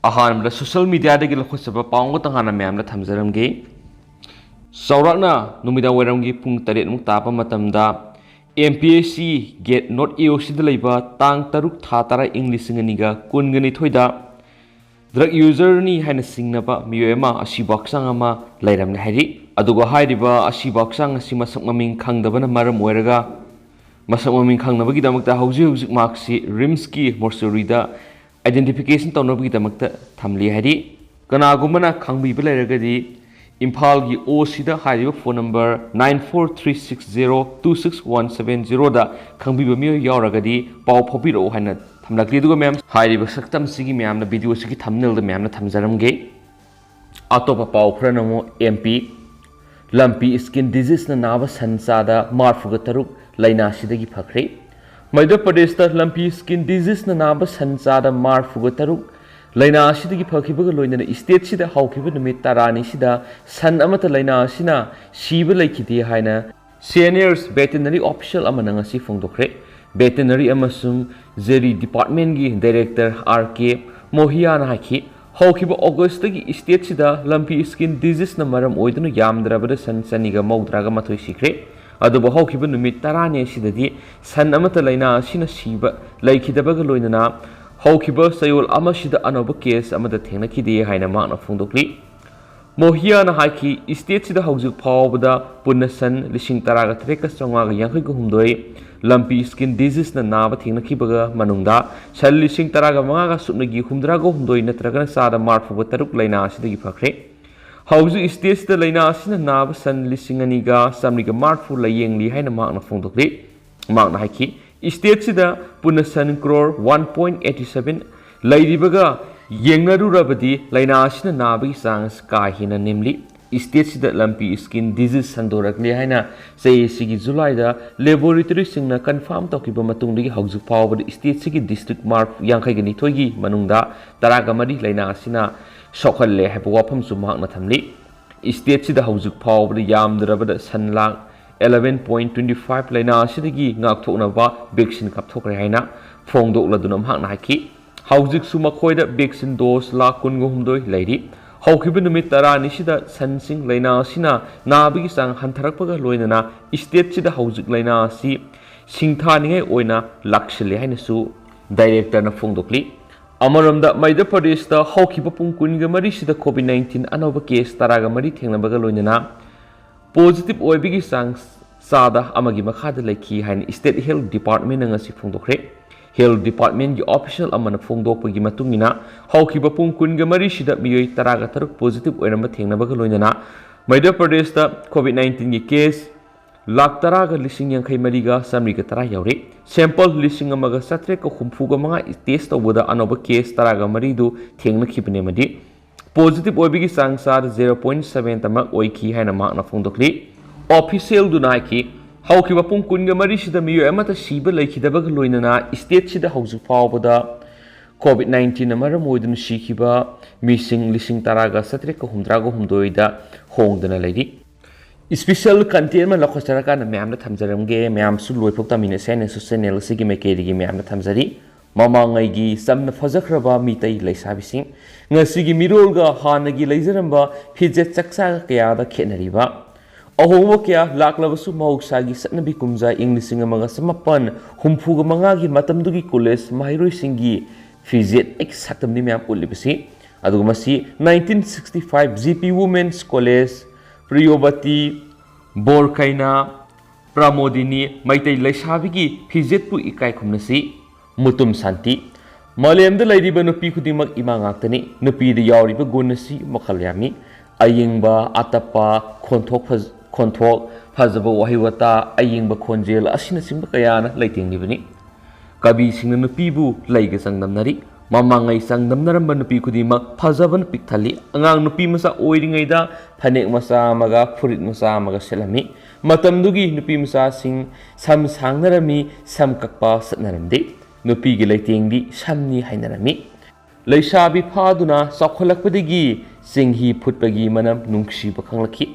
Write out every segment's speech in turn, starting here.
अहानबदा social media दगी लखोसबा पाउंग तंगाना ma'am थमजरमगे सौराकना नुमिदा वैरमगी पुंग 8 मुक तापा मतमदा MPSC get not EOC लेबा तांग तरुक था तारा इंग्लिश निगा कुनगनी थोइदा ड्रग यूजर नि हाइन सिंगनबा मियोमा असी बक्सांग अमा लैरमने हाइरि अदुगा हाइरिबा असी बक्सांग असि मसक ममिंग खंगदबना मरम ओइरगा मसक ममिंग खंगनबगी दमकता हौजी मार्क्सी रिम्स की मोर्चुरीदा आइडेंटिफिकेशन तौनबगी दमकता थमली हाइरि कनागुमना खंगबिबा लैरगदी इम्फाल की ओ सिदा हाइरिबा फोन नंबर 9436026170 दा खंगबिबा मियो यावरगदी पाव फोबिरो हाइना थमलकली दुगा मैम हाइरिबा सक्तम सिगी मैम ना वीडियो सिगी थंबनेल दा मैम ना थमजरमगे अतोपा पाव खरनमो MP लंपी स्किन डिजीज ना नाबा संसादा मार्फुगा तरुक लाइना सिदगी फखरे मध्य प्रदेश दा लंपी स्किन डिजीज ना नाबा संसादा मार्फुगा तरुक लाइना सिदगी फखिबगा लोइना स्टेट सिदा हौखिबा नुमित तारानी सिदा सन अमता लाइना सिना सिबा लैखिदे हाइना सीनियर्स वेटरनरी ऑफिशियल अमना ngasi फोंदोखरे वेटरनरी अमसुंग जेरी डिपार्टमेंट की डायरेक्टर RK मोहियाना हाखि हौखिबा अगस्त की स्टेट सिदा लंपी स्किन डिजीज ना मरम ओइदनु यामद्राबदा सन सनिगा मौद्रागा मथोइ सिख्रे अदुबो हौखिबा नुमित तारानी सिददी सन अमता लाइना सिना सिबा लैखिदबगा लोइना हौखिबा सयोल अमसिदा अनोबा केस अमदा थेंगनखिदे हाइना माकना फोंदोक्ली मोहियाना हाखि स्टेट सिदा हौजुक फावबदा पुन्ना सन 13,953 लंपी स्किन डिजीज ना नाबा थेंगनखिबगा मनुंगदा सन 13,500 सुपनगी 73 नत्रगना सादा मार्फुगा तरुक लाइना सिदगी फखरे हौजुक स्टेट सिदा लाइना सिना नाबा सन 2,940 लायेंगली हाइना माकना फोंदोक्ली माकना हाखि स्टेट सिदा पुन्ना सन crore 1.87 लैरिबगा येंगनरुरबदी लाइना सिना नाबगी सांस का हिना नेमली स्टेट सिदा लंपी स्किन डिजीज संदोरकली हाइना सेसिगी जुलाइदा लेबोरेटरी सिंगना कंफर्म तौकिबा मतुंगदगी हौजुक फावबद स्टेट सिगी डिस्ट्रिक्ट मार्क यांखैगनि थोइगी मनुंगदा तरागमरी लाइना सिना सोखल्ले हैब वाफम सुमाकना थमली स्टेट सिदा हौजुक फावबद यामदरबदा सन लाख 11.25 लाइना सिदगी ngaktoknaba vaccine kapthokre haina phongdokladuna mahna haki haujuk su makhoida vaccine dose lakh 13 lairi haukiba numit 10 ni sida sansing laina sina nabigi sang hantharakpaga loinana state sida haujuk laina si singtha ningai oina lakshile haina su director na phongdokli amaramda Madhya Pradesh da haukiba pung 13 sida COVID-19 anoba case taraga mari thengnabaga loinana positive oibigi sang sada amagi makhada lekhi hain state health department ngasi phongdokre health department gi official amana phongdokpagi matungina haukiba pung 13 sida miyoi taraga taruk positive oiramba thengnabaga loinana Madhya Pradesh da COVID-19 gi case lakh taraga lising yankhai mariga samriga tara yaure sample lising amaga satre ko khumfuga manga test tawada anoba case taraga mari du thengna khibne madi positive oibigi sangsar 0.7 tamak oiki haina makna phongdokli official du naiki haukiba pung 13 sida miyo amata siba laikhidabag loinana state sida hauju fawbada COVID-19 amara moidun sikiba missing lising taraga satre ko humdrago humdoida hongdana laidi special content ma lakhosaraka na myamna thamjaramge myam su loipokta mine sene su channel sigi mekerigi myamna thamjari Mamangaigi Chamna Phajakhraba Meitei Leisabising ngasigi mirolga hanagi leijaramba phijet chaksa kya da khenariba ahomo kya laklabasu mausagi satnabi kumja Englishing amaga samapan humfuga mangagi matamdugi college mahairoi singi phijet ek satamni myam ulibasi adugumasi 1965 GP Women's College Priyobati Borkaina Pramodini Meitei Leisabigi phijet pu ikai khumnasi Mutum शांति मलेम लाइरिबा नुपी खुदिमक इमा ngaktani नुपी the यावरिबा गुनसी मखल यामी अयिंगबा अतपा खोंथोक फजबा वहिवता अयिंगबा खोंजेल असिना Simba कयाना लैतेंगलिबनि कवि सिंगना नुपीबु लैगे संगदमनरी ममांgai संगदमनरंबा नुपी खुदिमक फजबन पिकथली अंगांग नुपी मसा ओइरिंगैदा फनेक मसा मगा फुरित मसा मगा सेलमी मतमदुगी नुपी मसा सिंग सम सांगनरमी सम कक्पा सतनरंदे नुपीगी लैतेंगदी समनी हाइनरमी लैसाबी फादुना सखलकपदगी सिंही फुटपगी मनम नुंगसीबा खंगलखि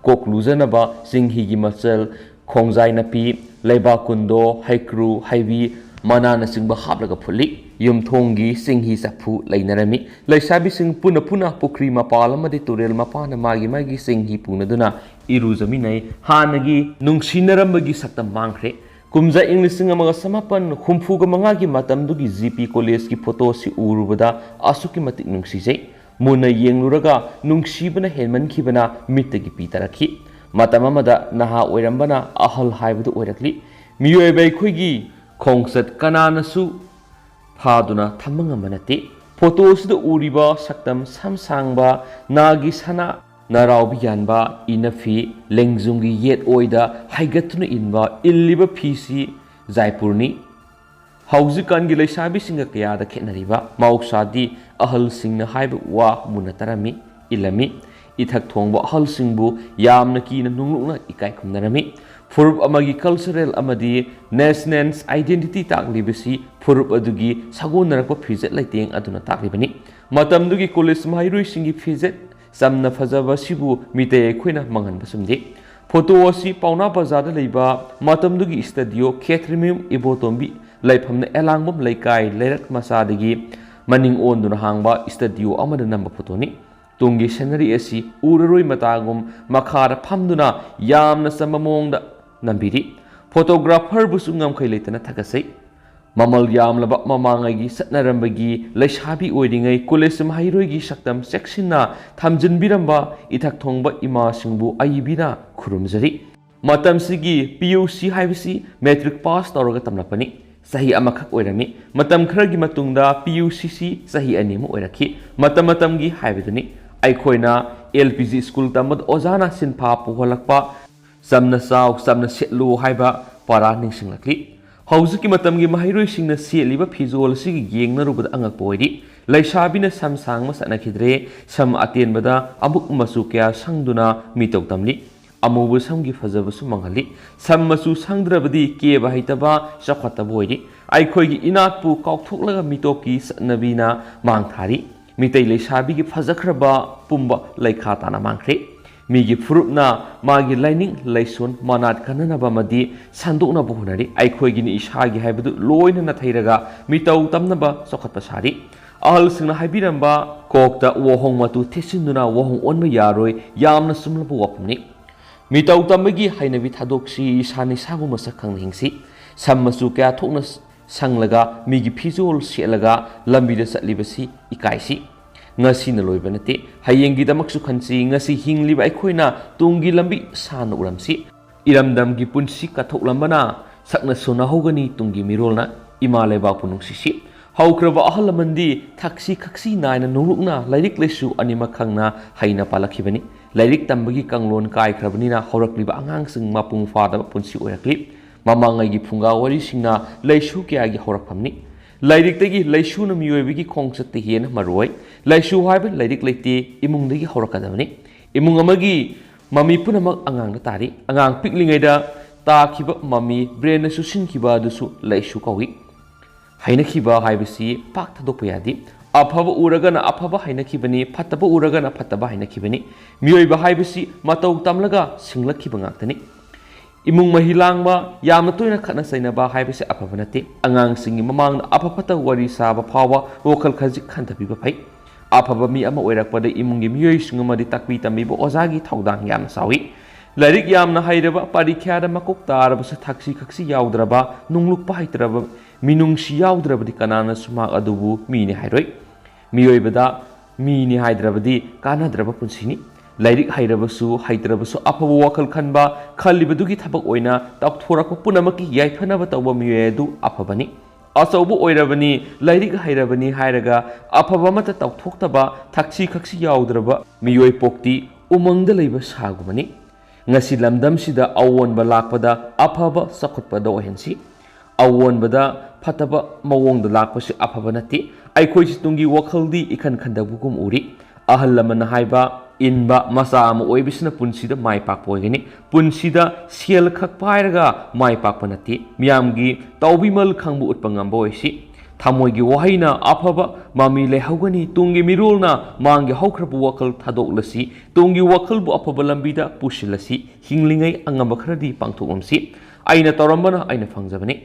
कोकलुजनबा सिंहीगी मचल खोंजाय नपी लैबा कुंदो हाइक्रू Hibi manana singba haplaga phuli yumthongi singhi saphu leinarami leisabi sing puna puna pukri mapal amadi turel mapana magi singhi punaduna iruzami nai hanagi nungsinarambagi saktam mangkhre kumza inglising amaga samapan humfuga mangagi matamdugi GP college ki photo si urubada asuki matik nungsijai muna yengluraga nungsibana helman khibana mittagi pitaraki matamamada naha oirambana ahal haibudu oirakli miyoibai khoigi khongsat kananasu phaduna thamangamanate photos da uriba saktam samsangba nagi sana naraubi yanba inafi lengjungi yet oida haigatuna inba illiba phisi jaipurni haujikan gi leisabi singa kaya da khenariba mausadi ahal singna haiba wa munatarami ilami ithak thongba ahal singbu yamna kina nunglukna ikai khumnarami furup amagi cultural amadi national identity taklibasi furup adugi sagonarakpa phizet laiteng aduna taklibani matamdugi college mairui singi phizet samna phajaba sibu Meitei khoina mangan basumde photo asi pauna bazada leiba matamdugi studio khetrimim ibotombi laifamna elangmam laikai leirak masadagi maning onduna hangba studio amada namba photo ni tungi scenery asi uraroi matagum makhara phamduna yamna samamongda nambiri photographer busu ngamkhai leitana thakasai mamal yamlaba mamangaigi satnarambagi leisabi oidingai college mahairoigi saktam seksina thamjinbiramba ithak thongba ima singbu aibina khurumjari matamsigi PUC haibisi matric pass tawraga tamlapani sahi amakhak oirami matam kharagi matungda PUCC sahi animu oirakhi matamgi haibiduni aikhoina LPG school tamad ozana sinpha puholakpa samna saw samna setlu haiba para ningsinglakli hauzuki matamgi mahairoi singna seliba phizol sigi yengnarubada angak poidi laisabina samsang masana khidre sam atenbada amuk masu kya sangduna mitok tamli amubu samgi fajabasu mangali sam masu sangdrabadi ke bahitaba sakhata boidi aikhoigi inatpu kaukthoklaga mitoki sanabina mangthari Meitei leisabi gi Phajakhraba pumba laikha tana mangkhre migi furupna magi lining laison manat kananaba madi sandukna buhunari aikhoigi ni ishagi haibadu loina na thairaga mitau tamnaba sokhatpa sari ahal singna haibiramba kokta wohong matu thesinduna wohong onma yaroi yamna sumlabu wapni mitau tamagi hainabi thadoksi isani sagu masak khanghingsi sammasu kya thokna sanglaga migi phizol selaga lambida satlibasi ikaisi ngasi na loiba nate hayengi damaksu khansi ngasi hingliba aikhoina tungi lambi sana uramsi iramdam gi punsi kathoklambana sakna sona hogani tungi mirolna imaleba punungsisi haukraba ahalamandi thaksi khaksi naina nulukna lairik lesu anima khangna haina palakhibani lairik tambagi kanglon kai khrabani haurakliba angangsing mapung fada punsi oirakli mamangaigi phunga wari singna leisu kya gi haurakphamni lairik tagi leisu na miyoibigi khongsat hen maroi laisu haiba lairik leite imungdagi haurakadamani imung amagi mami punamak angang na tari angang piklingaida ta khiba mami brain na susin khiba dusu laisu kawi haina khiba haibasi pak thadok payadi afaba uragana afaba haina khibani phataba uragana phataba haina khibani miyoiba haibasi matau tamlaga singlakhiba ngaktani imung mahilangba yamna toina khana sainaba haibase apabanate angang singi mamang apapata wari saba phawa wokal khaji khantabiba phai apaba mi ama oirakpada imungi miyoi singmadi takpi tamibo ozagi thaudang yamna sawi lairik yamna hairaba parikya da makok tarabase thaksi khaksi yaudraba nunglukpa haitraba minungsi yaudrabadi kanana sumak adubu mini hairoi miyoibada mini haidrabadi kanadraba punsini lairik hairabasu haitrabasu afaba wakal khanba khalibadugi thabak oina takthorako punamaki yaifhanaba tawba miyedu afabani asaubu oirabani lairik hairabani hairaga afaba mata takthokhtaba thaksi khaksi yaudraba miyoi pokti umangda leiba sagumani ngasi lamdam sida awonba lakpada afaba sakhutpada ohensi awonbada phataba mawongda lakpasi afaba nati aikhoi tungi wakhaldi ikhan khandabugum uri ahal lamana haiba inba masa ama oibisna punsida mai pakpo oigani punsida siel khak pairaga mai pakpa nati miyamgi tawbimal khangbu utpangamba oisi thamoigi wahaina afaba mami lehogani tungi mirulna mangi haukhrabu wakal thadoklasi tungi wakalbu afaba lambida pusilasi hinglingai angamba khradi pangthokmsi aina tawrambana aina fangjabani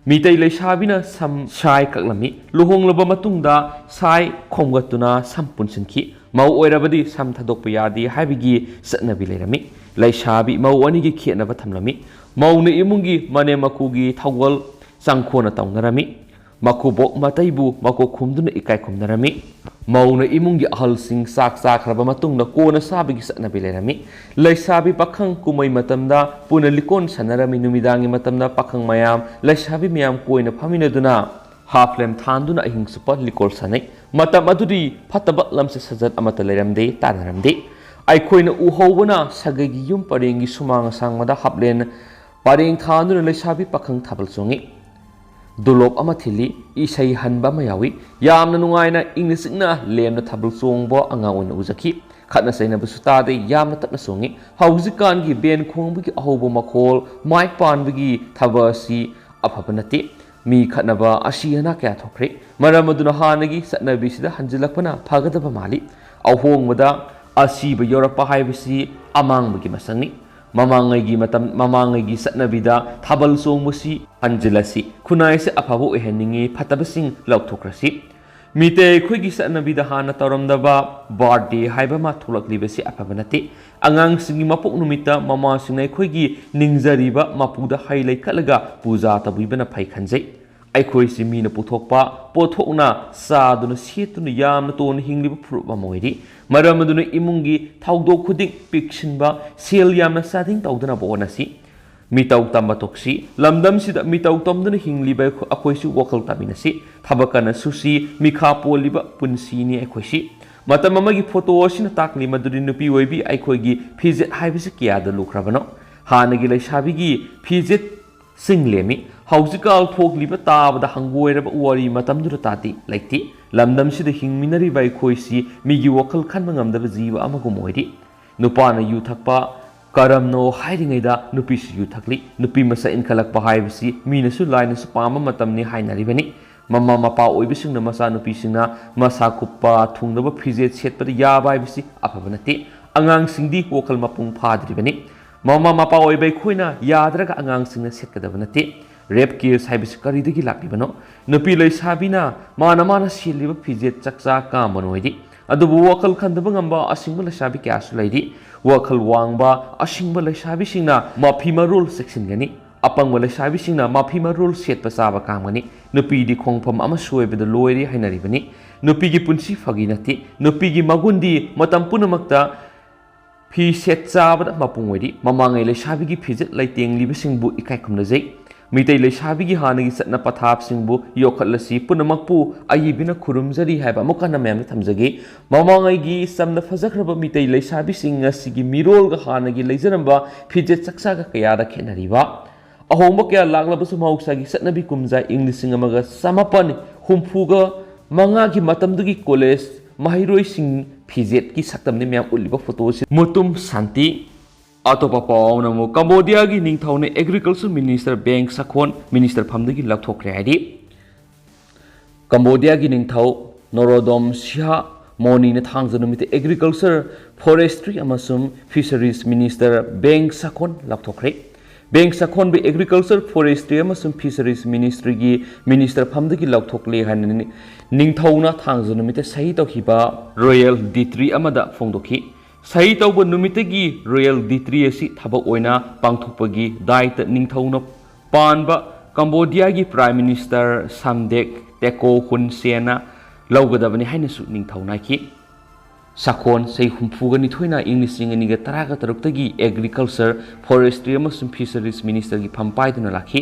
Meitei Leishabina Sam Shai Kaklami, Luhong Labamatunda, Sai Khomgatuna, Sam Punsinki, Mau Oirabadi, Sam Tadopayadi, Habigi, Satnabi Lerami, Leishabi, Mau Wanigi Kianabatamlami, Mau Imungi, Mane Makugi, Tawal, Sankona Taunarami, Makubok Mataibu, Mako Kumdun Ikai Kumnarami, Mauna Imungi Ahalsing Phajakhraba Matungna Kona Sabigi Satnabi Lerami, Leisabi Pakang Kumai Matamda, Punalikon Sanarami Numidangi Matamda Pakang Mayam, Leisabi Miam Koina Paminaduna, Haflem Tanduna Hing Super Likol Sane, Matamadudi, Patabat Lamse Sazat Amataleramde, Tanaramde, I Koina Uhovana, Sagagi Yum Paringi Sumanga Sangmada Haplen, Paring Tanduna Leisabi Pakang Tabalsungi. Dulop amathili isai hanba mayawi yamna nungaina inglisingna lemna thabul songbo angaun uzaki khatna saina busuta de yamna tatna songi hauzikan gi ben khongbu gi ahobo makhol mai panbu gi thabasi aphabanati mi khatnaba asiana kya thokre maramaduna hanagi satnabi sida hanjilakpana phagadaba mali ahongmada asiba yorapa haibisi amangbu gi masangni Mamangaigi Satnabida, Tabal Somusi, Angelasi, Kunaise Apabu Henningi, Patabasing, Lautokrasi. Meitei Quigi Satnabida Hana Taramdaba, Bardi, Haibama Tulak Libasi Apabanati, Angang Singi Mapuk Numita, Mama Sine Quigi, Ningzariba, Mapuda Haile Kalaga, Buzata Bibana Paikanze. I quasi mean a putokpa, potona, saduna sietun yam ton hingliba pruba moidi, Maramaduna imungi, taudo kudik pictionba, seal yamna satin taudana bonasi, Mitau tambatoxi, Lamdam sida mitau tomdana hingliba aquasi wakal tabinasi, Tabakana susi, Mikapo liba punsini aquasi, Matamamagi photosin takli madudinupi webi Ikogi, Pizet Hibisikia the Lucravano, Hanagila Shabigi, Pizet Singlemi. Hausikal folk liba tabada hangoiraba wari matamdura tati laiti lamdam sida hingminari bai khoisi migi wakal khanba ngamdaba jiba amagumoidi nupana yu thakpa karamno hairingaida nupi su yu thakli nupi masa inkalakpa haibisi minasu laina su pama matamni hainaribani mama mapa oibisingna masa nupi singna masa kuppa thungdaba phijet setpada yaba haibisi apabanati angang singdi wakal mapung phadribani mama mapa oibai khoina yadraga angang singna setkadabanati Rape case haibisi karidagi lakibano nupi leisabina mana siliba phijet chakcha kamanoidi adubu wakal khandaba ngamba asingba leisabi kyasu laidi wakal wangba asingba leisabi singna mafima rule section gani apangba leisabi singna mafima rule set pasaba kamani nupi di khongpham ama soibada loiri hainaribani nupi gi punsi faginati nupi gi magundi matam punamakta phi set chabada mapungwedi mamangai leisabi gi phijet laiteng libasingbu ikai khumnajai Meitei Leishabigi Hanagi Satna Pathap Singbu, Yokatlasi, Punamakpu, Ayibina Kurumzari have a Mokana Mam Tamzagi, Mamangaigi, Samna Phajakhraba Meitei Leishabi Sing Sigi Mirol Hanagi Lazaramba, Pijet Saksaga Kayada Kenariva. A homokia Laglabus Mausagi Satnabi Kumza English Singamaga Samapani, Humpuga, Mangagi Matamdugi Koles, Mahiroi Sing, Pijet Ki Satam Nimiam Uliba Photos, Mutum Santi. Atopa paw namo Cambodia gi ningthaune Agriculture Minister Bank Sakhon Minister Phamdagi lakthokre haidi Cambodia gi ningthau Norodom Siha Moni na thangjanumite Agriculture Forestry amasum Fisheries Minister Bank Sakhon lakthokre Bank Sakhon be Agriculture Forestry amasum Fisheries Ministry gi Minister Phamdagi lakthokle hanani ningthauna thangjanumite sahi tokhiba Royal D3 amada phongdokhi Sahi tauba numitagi Royal D3 asi thabak oina pangthokpagi daita ningthauna panba Cambodia gi Prime Minister Samdek Teko Hun Sena laugadabani hainasu ningthauna ki Sakhon sei humpugani thoina English ingani ga taraga taruktagi Agriculture Forestry amasum Fisheries Minister gi phampaiduna lakhi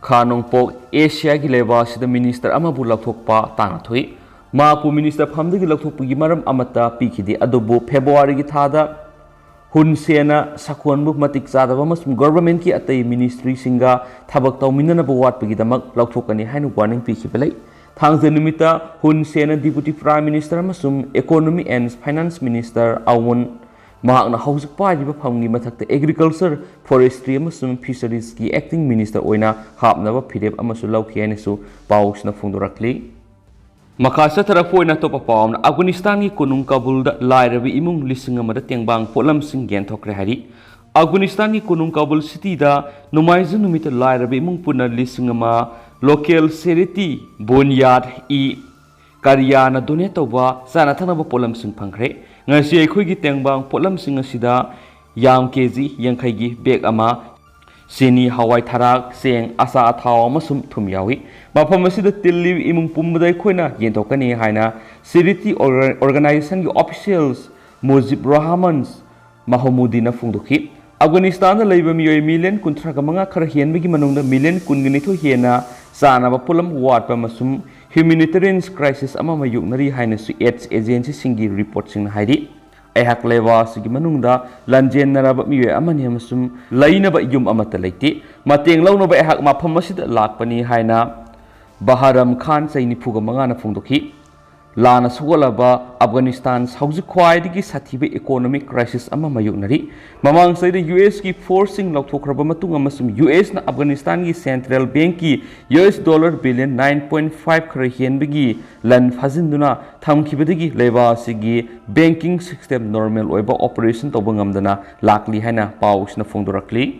Khanongpok Asia gi leba sida minister amabu lathokpa tana thoi Mapu Minister Phamdagi lakthokpugi maram amata pikhidi adubu February gi thada Hun Sena Sakhonbu matik chadaba masum government ki atai ministry singa thabak tawminana ba watpagi damak lakthokani hainu warning pikhibelai thangje numita Hun Sena Deputy Prime Minister masum Economy and Finance Minister Awon mahakna hausik pariba phamgi mathakta Agriculture Forestry masum Fisheries ki acting minister oina hapnaba phirep amasu lauki ainisu pausna phungdorakli Makasa tarapoina topa paum Afghanistan ki kunung Kabul da Leiramlibasi imung lising amada tengbang polam sing gen thokre hari Afghanistan ki kunung Kabul city da numaiju numit lairabe imung puna lisingama local charity Bunyad I Karyana donate tawba sana thanaba polam sing phangkhre ngasi akhoi gi tengbang polam sing asida yam kg yankhai gi bag ama sini hawai tharak seng asa athaw amasum thum yawi mafam asida tilli imung pumbadai khoina yentokani haina charity organization gi officials Mujib Rahmans Mahmudina fungdukhi Afghanistan da leiba miyoi million kunthraga manga khara hienbigi manungda million kunginitho hiena sanaba pulam watpa masum humanitarian crisis ama mayuknari haina su AIDS agency singi report sing haidi aihak lewa sigi manungda lanjen naraba miyoi amani masum lainaba yum amata leiti mateng launaba aihak mafam masida lakpani haina Baharam Khan saini phuga manga na fungdukhi Lana Sugolaba Afghanistan Hauji Khwaidigi Sathiba economic crisis ama mayuknari mamang saida US ki forcing lauthokraba matung amasum US na Afghanistan ki central bank ki $9 billion 9.5 khara hienbigi lan phajinduna thamkhibadigi leba sigi banking system normal oiba operation tobungamdana lakli haina pausna fongdorakli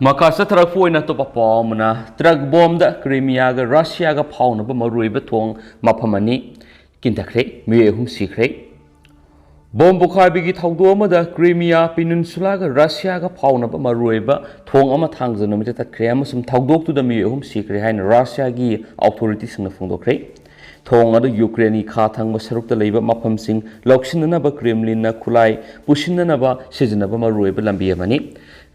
Makasa tarak foi na topa paumna truck bomb da Crimea ga Russia ga pauna ba maruiba thong maphamani kintakre mi hum sikre bomb bukhai bigi thawdo ma da Crimea peninsula ga Russia ga pauna ba maruiba thong ama thangjana mi ta kre ama sum thawdok tu da mi hum sikre hain Russia gi authorities na fungdokre thong adu Ukraine kha thangba saruk ta leiba mapham sing loksinna ba Kremlin na khulai pusinna ba sejna ba maruiba lambi amani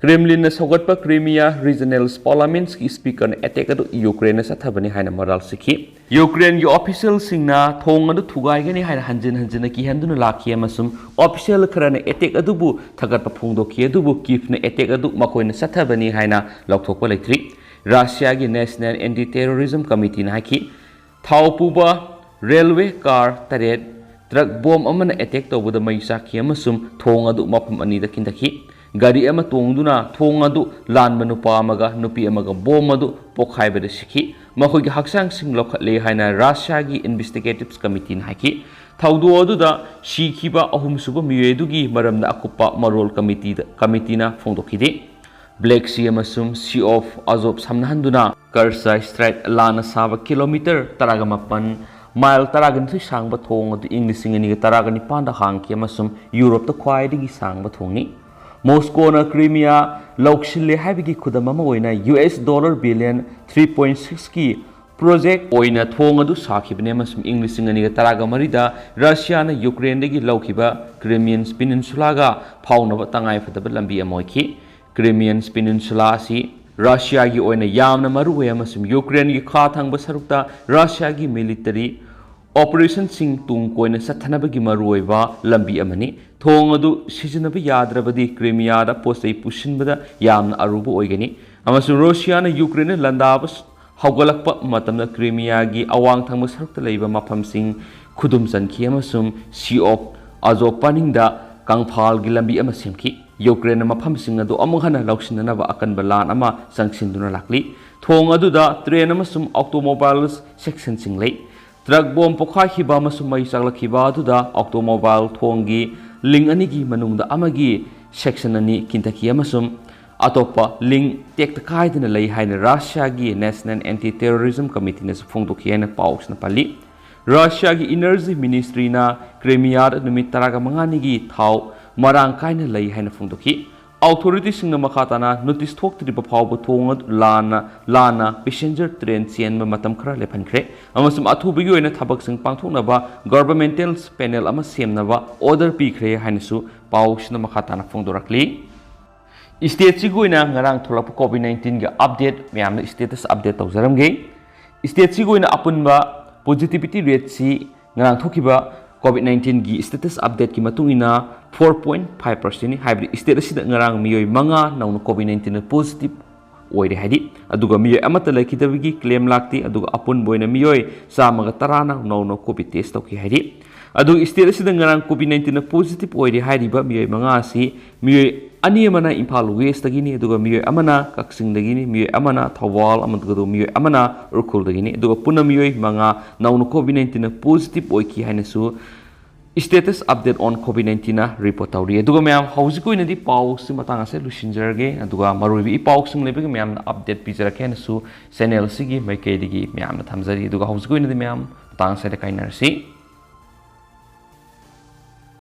Kremlin na sagatpa Crimea Regional Parliament ki speaker na attack adu Ukraine sa thabani haina moral sikhi Ukraine gi official singna thong adu thugai gani haina hanjin ki handuna lakhi amasum official kharana attack adu bu thagatpa phungdo ki adu bu kif na attack adu makoina sa thabani haina lokthokpa leitri Russia gi National Anti-Terrorism Committee na haki thaupuba railway car taret truck bomb amana attack tawbuda maisa ki amasum thong adu mapam ani da kindaki Gari ama tongduna thong adu lanba nupa amaga nupi amaga bom adu pokhaibada sikhi makhoi gi haksang sing lokhatle haina Russia gi investigative committee na haki thawdu adu da shikhiba ahum suba miyedugi maramna akupa marol committee na phongdokhide Black Sea amasum Sea of Azov samnahanduna Karsa Strait lana saba kilometer taragamapan mile taragan sangba thong adu English ngani taragani panda hangki amasum Europe ta khwaidigi sangba thongni Moscow na Crimea Lokshile habigi khudamama oina $3.6 billion ki project oina thong adu sakhibne masum English ngani taraga marida Russia na Ukraine degi laukiba Crimean Peninsula ga phaunaba tangai fadaba lambi amoiki Crimean Peninsula si Russia gi oina yamna maru amasum Ukraine gi kha thangba sarukta Russia gi military Operation Sing tung koina sathanabagi maruiba lambi amani thong adu sijanaba yadrabadi Crimea da postai pushinbada yamna aruba oigani amasu Russia na Ukraine landabas haugalakpa matamna Crimea gi awang thangba sarukta leiba mafam sing khudum sanki amasum Sea of Azov paningda kangphal gi lambi ama semki Ukraine mafam sing adu amughana lauksinanaba akanba lan ama sangsinduna lakli thong adu da train amasum automobiles section sing lei Truck bomb pokha hiba masum mai sakla khiba adu da automobile thongi ling ani gi manungda amagi section ani kintaki amasum atopa ling tek takai dina lei haina Russia gi National Anti-Terrorism Committee na phongdokhi na paus na pali Russia gi Energy Ministry na Crimea numit taraga mangani gi thau marang kaina lei haina phongdokhi authorities sing na makatana notice thok tripa phawba thong lana passenger train chen ma matam khara lephankre amasum athubi gi oina thabak sing pangthokna ba governmental panel ama semna ba order pikre hainasu paus na makatana phongdorakli state sigoina ngarang tholap COVID-19 ga update myam status update tawjaramge state sigoina apunba positivity rate si ngarang thokiba COVID-19 gi status update ki matungina 4.5% ni hybrid state asida ngarang miyoi manga nauna COVID-19 na positive oire hadi aduga miyoi amata laikidabigi claim lakti aduga apun boina miyoi samaga tarana nauna COVID test tawki hadi adu state asida ngarang COVID-19 na positive oire hadi ba miyoi manga si miyoi ani amana Imphal West dagini aduga miyoi amana Kaksing dagini miyoi amana Thawal amaduga miyoi amana Urkhul dagini aduga puna miyoi manga nauna COVID-19 na positive oiki hainasu status update on COVID-19 na report tawri aduga mayam hauji ko inadi paw si matang ase lusinjarge aduga marubi paw sing lebe mayam na update pijara ken su channel sigi Meitei digi mayam na thamjari aduga hauji ko inadi mayam tang se da kainar si